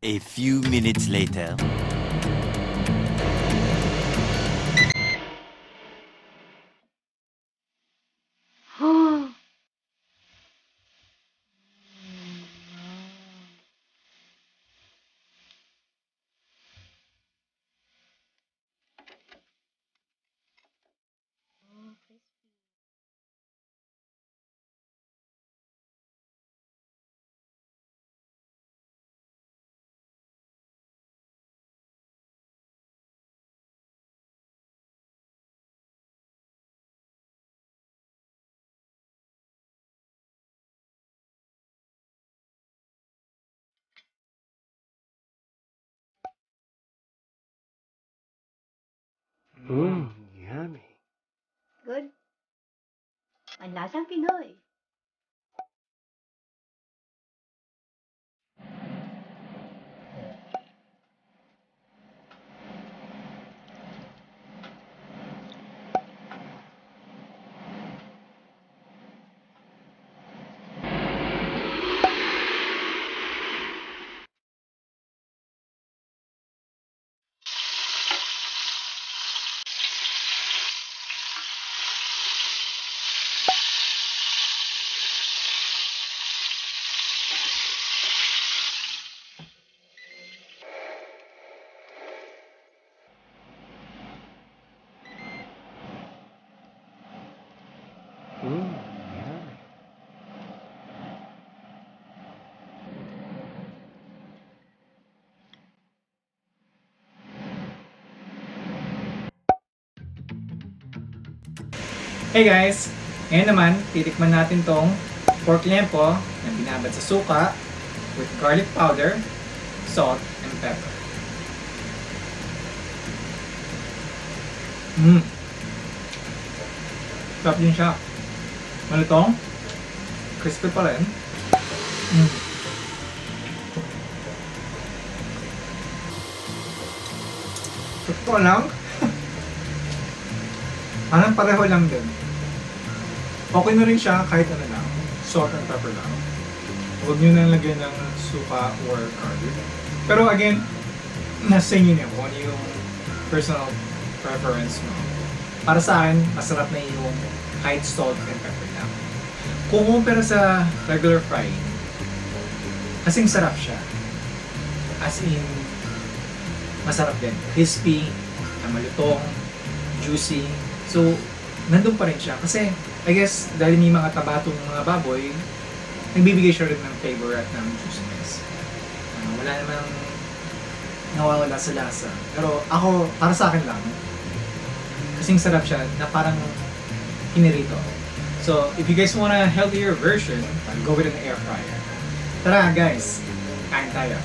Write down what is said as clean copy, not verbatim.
A few minutes later. Yummy. Good. Ang lasang Pinoy. Yummy. Hey guys! Ngayon naman, titikman natin tong pork liempo na binabad sa suka with garlic powder, salt, and pepper. Sarap din siya. Malutong, crispy pa rin. Totoo lang. Parang pareho lang din. Okay na rin siya kahit ano lang, salt and pepper lang. Huwag nyo nang lagyan ng suka or garlic. Pero again, nasa inyo na kung ano yung personal preference mo. Para sa akin, masarap na yung kahit salt and pepper lang. Kung kumpara sa regular frying, kasing sarap siya. As in, masarap din. Crispy, malutong, juicy. So, nandun pa rin siya. Kasi, I guess, dahil may mga tabatong mga baboy, nagbibigay siya rin ng flavor at ng juiciness. Wala namang nawawala sa lasa. Pero ako, para sa akin lang, kasing sarap siya na parang hinirito. So, if you guys want a healthier version, go with an air fryer. Tara guys, kain tayo.